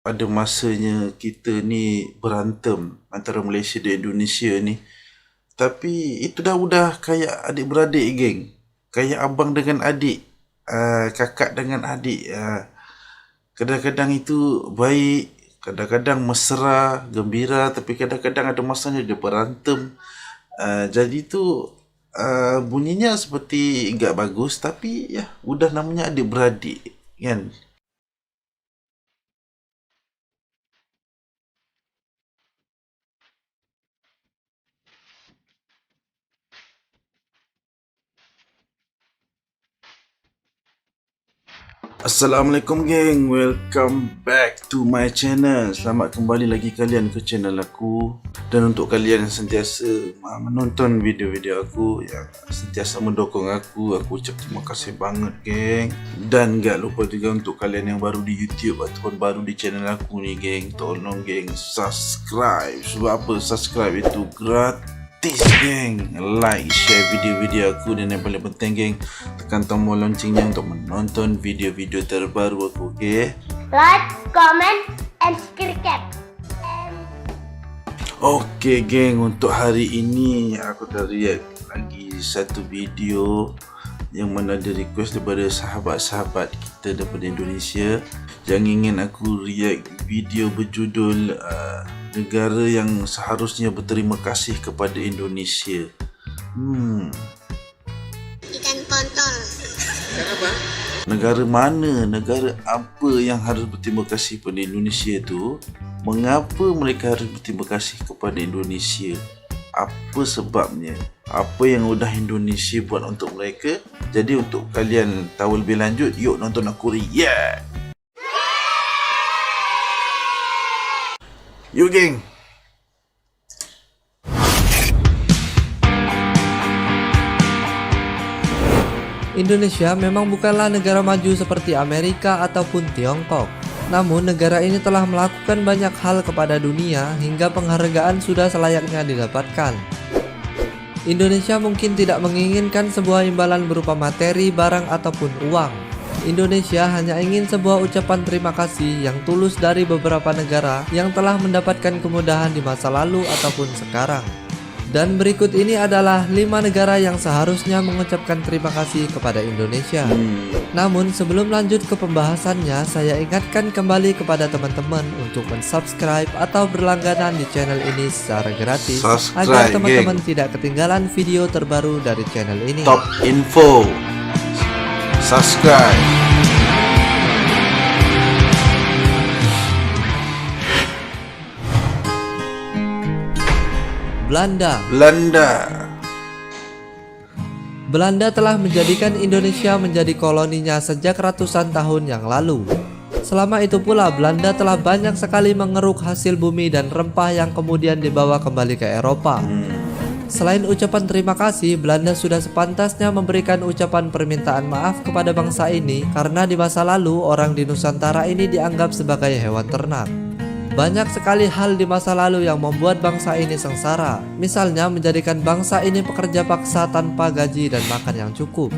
ada masanya kita ni berantem antara Malaysia dan Indonesia ni. Tapi itu dah kayak adik-beradik, geng. Kayak abang dengan adik, kakak dengan adik. Kadang-kadang itu baik, kadang-kadang mesra, gembira, tapi kadang-kadang ada masanya dia berantem. Jadi tu bunyinya seperti enggak bagus, tapi ya udah namanya adik-beradik, kan? Assalamualaikum geng, welcome back to my channel. Selamat kembali lagi kalian ke channel aku. Dan untuk kalian yang sentiasa menonton video-video aku, yang sentiasa mendukung aku ucap terima kasih banget geng. Dan gak lupa juga untuk kalian yang baru di YouTube ataupun baru di channel aku ni geng, tolong geng subscribe. Sebab apa? Subscribe itu gratis geng. Like, share video-video aku, dan yang paling penting geng, tekan tombol loncengnya untuk menonton video-video terbaru aku, okay? Like, comment, and subscribe. Okay geng, untuk hari ini aku akan react lagi satu video yang mana ada request daripada sahabat-sahabat kita daripada Indonesia yang ingin aku react video berjudul negara yang seharusnya berterima kasih kepada Indonesia. Ikan kontol. Kenapa? Negara mana, negara apa yang harus berterima kasih kepada Indonesia tu? Mengapa mereka harus berterima kasih kepada Indonesia? Apa sebabnya? Apa yang udah Indonesia buat untuk mereka? Jadi untuk kalian tahu lebih lanjut, yuk nonton aku react. Yuk geng. Indonesia memang bukanlah negara maju seperti Amerika ataupun Tiongkok. Namun negara ini telah melakukan banyak hal kepada dunia hingga penghargaan sudah selayaknya didapatkan. Indonesia mungkin tidak menginginkan sebuah imbalan berupa materi, barang ataupun uang. Indonesia hanya ingin sebuah ucapan terima kasih yang tulus dari beberapa negara yang telah mendapatkan kemudahan di masa lalu ataupun sekarang. Dan berikut ini adalah 5 negara yang seharusnya mengucapkan terima kasih kepada Indonesia. Namun sebelum lanjut ke pembahasannya, saya ingatkan kembali kepada teman-teman untuk mensubscribe atau berlangganan di channel ini secara gratis agar teman-teman tidak ketinggalan video terbaru dari channel ini. Top info. Subscribe. Belanda telah menjadikan Indonesia menjadi koloninya sejak ratusan tahun yang lalu. Selama itu pula Belanda telah banyak sekali mengeruk hasil bumi dan rempah yang kemudian dibawa kembali ke Eropa. Selain ucapan terima kasih, Belanda sudah sepantasnya memberikan ucapan permintaan maaf kepada bangsa ini karena di masa lalu orang di Nusantara ini dianggap sebagai hewan ternak. Banyak sekali hal di masa lalu yang membuat bangsa ini sengsara. Misalnya menjadikan bangsa ini pekerja paksa tanpa gaji dan makan yang cukup.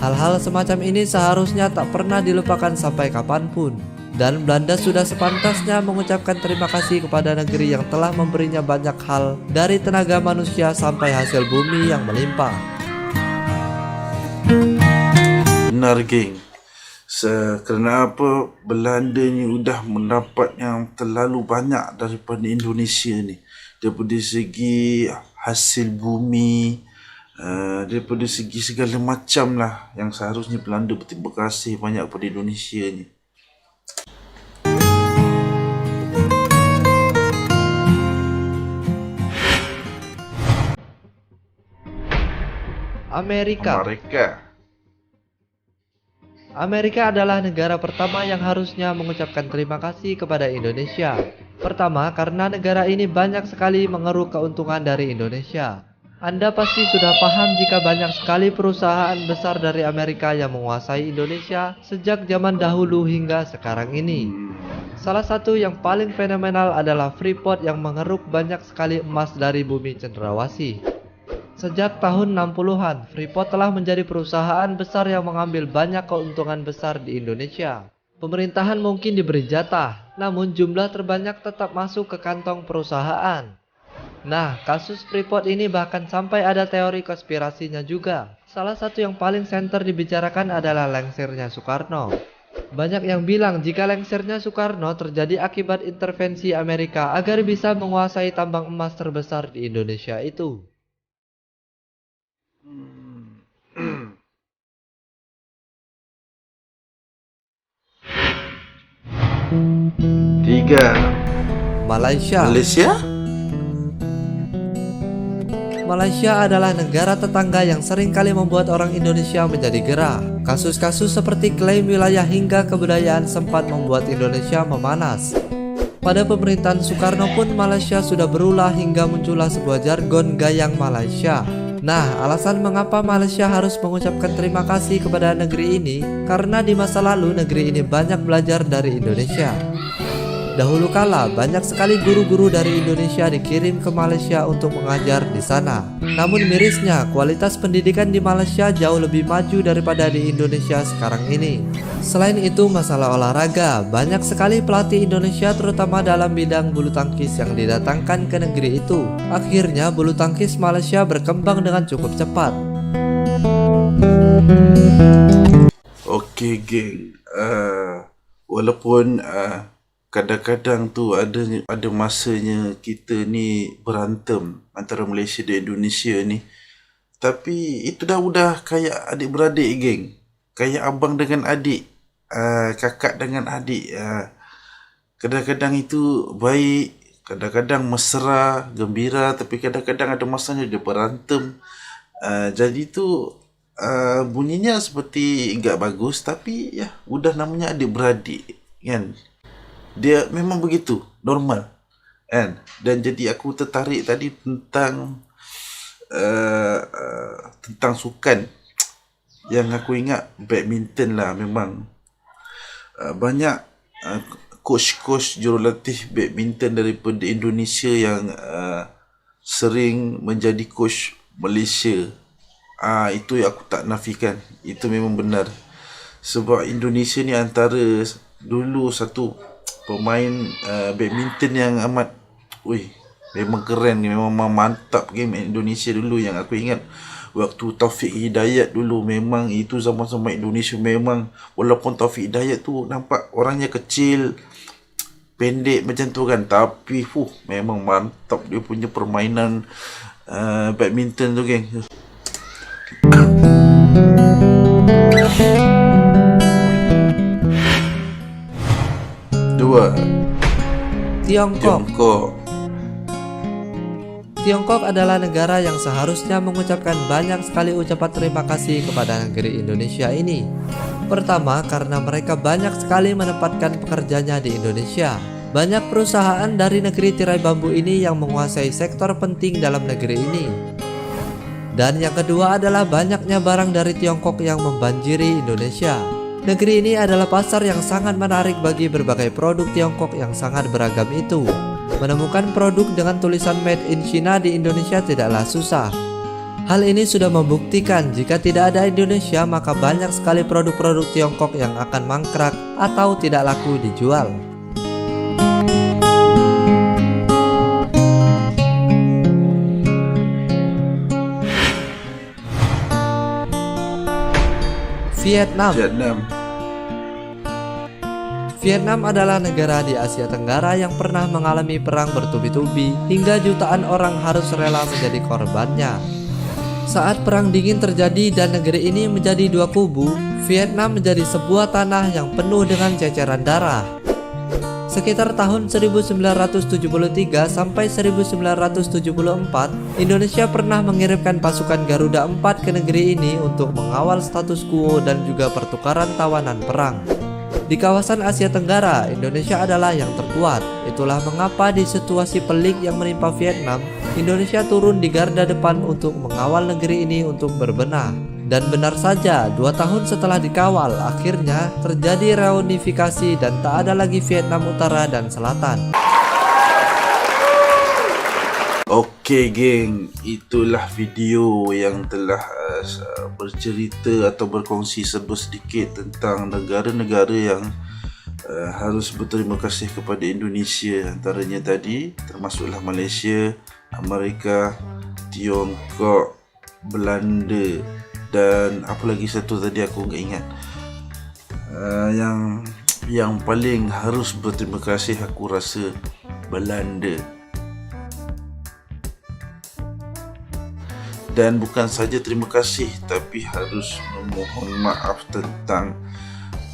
Hal-hal semacam ini seharusnya tak pernah dilupakan sampai kapanpun. Dan Belanda sudah sepantasnya mengucapkan terima kasih kepada negeri yang telah memberinya banyak hal, dari tenaga manusia sampai hasil bumi yang melimpah. Benar geng. Kerana apa? Belanda ni udah mendapat yang terlalu banyak daripada Indonesia ni, daripada segi hasil bumi, daripada segi segala macam lah, yang seharusnya Belanda berterima kasih banyak kepada Indonesia ni. Amerika adalah negara pertama yang harusnya mengucapkan terima kasih kepada Indonesia. Pertama, karena negara ini banyak sekali mengeruk keuntungan dari Indonesia. Anda pasti sudah paham jika banyak sekali perusahaan besar dari Amerika yang menguasai Indonesia sejak zaman dahulu hingga sekarang ini. Salah satu yang paling fenomenal adalah Freeport yang mengeruk banyak sekali emas dari bumi cenderawasih. Sejak tahun 60-an, Freeport telah menjadi perusahaan besar yang mengambil banyak keuntungan besar di Indonesia. Pemerintahan mungkin diberi jatah, namun jumlah terbanyak tetap masuk ke kantong perusahaan. Nah, kasus Freeport ini bahkan sampai ada teori konspirasinya juga. Salah satu yang paling senter dibicarakan adalah lengsernya Soekarno. Banyak yang bilang jika lengsernya Soekarno terjadi akibat intervensi Amerika agar bisa menguasai tambang emas terbesar di Indonesia itu. Tiga. Malaysia. Malaysia adalah negara tetangga yang sering kali membuat orang Indonesia menjadi gerah. Kasus-kasus seperti klaim wilayah hingga kebudayaan sempat membuat Indonesia memanas. Pada pemerintahan Soekarno pun Malaysia sudah berulah hingga muncullah sebuah jargon gayang Malaysia. Nah, alasan mengapa Malaysia harus mengucapkan terima kasih kepada negeri ini karena di masa lalu negeri ini banyak belajar dari Indonesia. Dahulu kala, banyak sekali guru-guru dari Indonesia dikirim ke Malaysia untuk mengajar di sana. Namun mirisnya, kualitas pendidikan di Malaysia jauh lebih maju daripada di Indonesia sekarang ini. Selain itu, masalah olahraga, banyak sekali pelatih Indonesia terutama dalam bidang bulu tangkis yang didatangkan ke negeri itu. Akhirnya, bulu tangkis Malaysia berkembang dengan cukup cepat. Okey geng, walaupun kadang-kadang tu ada masanya kita ni berantem antara Malaysia dan Indonesia ni. Tapi itu dah kayak adik-beradik geng. Kayak abang dengan adik, kakak dengan adik. Kadang-kadang itu baik, kadang-kadang mesra, gembira, tapi kadang-kadang ada masanya dia berantem. Jadi tu bunyinya seperti enggak bagus, tapi ya udah namanya adik-beradik kan. Dia memang begitu, normal kan. Dan jadi aku tertarik tadi tentang sukan. Yang aku ingat badminton lah. Memang banyak coach-coach jurulatih badminton daripada Indonesia yang sering menjadi coach Malaysia. Itu yang aku tak nafikan. Itu memang benar. Sebab Indonesia ni antara dulu satu pemain badminton yang amat memang keren, memang mantap game Indonesia dulu. Yang aku ingat waktu Taufik Hidayat dulu, memang itu zaman-zaman Indonesia memang, walaupun Taufik Hidayat tu nampak orangnya kecil, pendek macam tu kan, tapi memang mantap dia punya permainan badminton tu geng. Dua. Tiongkok adalah negara yang seharusnya mengucapkan banyak sekali ucapan terima kasih kepada negeri Indonesia ini. Pertama, karena mereka banyak sekali menempatkan pekerjanya di Indonesia. Banyak perusahaan dari negeri tirai bambu ini yang menguasai sektor penting dalam negeri ini. Dan yang kedua adalah banyaknya barang dari Tiongkok yang membanjiri Indonesia. Negeri ini adalah pasar yang sangat menarik bagi berbagai produk Tiongkok yang sangat beragam itu. Menemukan produk dengan tulisan Made in China di Indonesia tidaklah susah. Hal ini sudah membuktikan jika tidak ada Indonesia maka banyak sekali produk-produk Tiongkok yang akan mangkrak atau tidak laku dijual. Vietnam adalah negara di Asia Tenggara yang pernah mengalami perang bertubi-tubi hingga jutaan orang harus rela menjadi korbannya. Saat perang dingin terjadi dan negeri ini menjadi dua kubu, Vietnam menjadi sebuah tanah yang penuh dengan ceceran darah. Sekitar tahun 1973 sampai 1974, Indonesia pernah mengirimkan pasukan Garuda 4 ke negeri ini untuk mengawal status quo dan juga pertukaran tawanan perang. Di kawasan Asia Tenggara, Indonesia adalah yang terkuat. Itulah mengapa di situasi pelik yang menimpa Vietnam, Indonesia turun di garda depan untuk mengawal negeri ini untuk berbenah. Dan benar saja, 2 tahun setelah dikawal, akhirnya terjadi reunifikasi dan tak ada lagi Vietnam Utara dan Selatan. Okey geng, itulah video yang telah bercerita atau berkongsi sedikit tentang negara-negara yang harus berterima kasih kepada Indonesia, antaranya tadi termasuklah Malaysia, Amerika, Tiongkok, Belanda, dan apa lagi satu tadi aku enggak ingat. Yang paling harus berterima kasih aku rasa Belanda. Dan bukan saja terima kasih, tapi harus memohon maaf tentang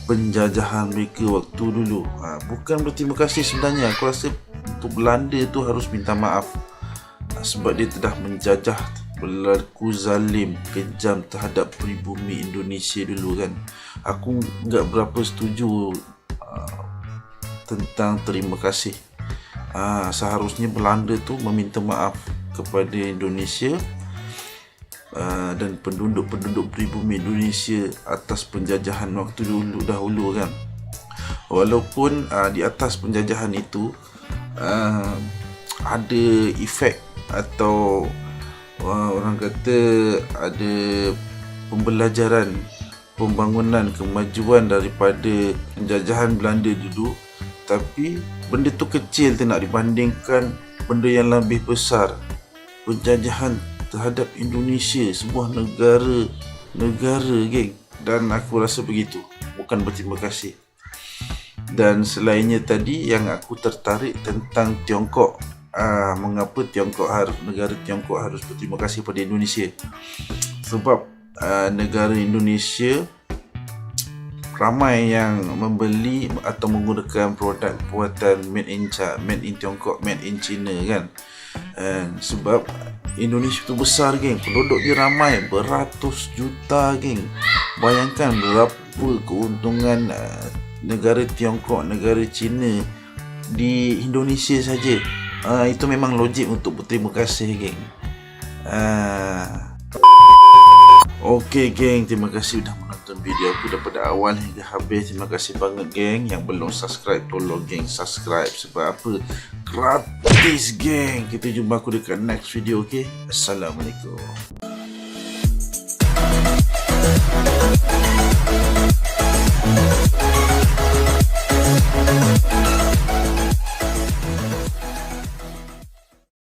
penjajahan mereka waktu dulu. Bukan berterima kasih sebenarnya. Aku rasa untuk Belanda tu harus minta maaf, sebab dia telah menjajah, berlaku zalim, kejam terhadap pribumi Indonesia dulu kan. Aku enggak berapa setuju tentang terima kasih. Seharusnya Belanda tu meminta maaf kepada Indonesia dan penduduk-penduduk pribumi Indonesia atas penjajahan waktu dahulu kan. Walaupun di atas penjajahan itu ada efek atau orang kata ada pembelajaran, pembangunan, kemajuan daripada penjajahan Belanda dulu, tapi benda tu kecil tu nak dibandingkan benda yang lebih besar, penjajahan terhadap Indonesia, sebuah negara geng. Dan aku rasa begitu, bukan berterima kasih. Dan selainnya tadi yang aku tertarik tentang Tiongkok, mengapa negara Tiongkok harus berterima kasih pada Indonesia? Sebab negara Indonesia ramai yang membeli atau menggunakan produk buatan made in Tiongkok, made in China kan. Sebab Indonesia tu besar geng, penduduk dia ramai, beratus juta geng. Bayangkan berapa keuntungan negara Tiongkok, negara China di Indonesia saja. Itu memang logik untuk berterima kasih geng. Okey geng, terima kasih sudah menonton video aku daripada awal hingga habis. Terima kasih banget geng. Yang belum subscribe, tolong geng subscribe. Sebab apa? Gratis geng. Kita jumpa aku dekat next video, okey? Assalamualaikum.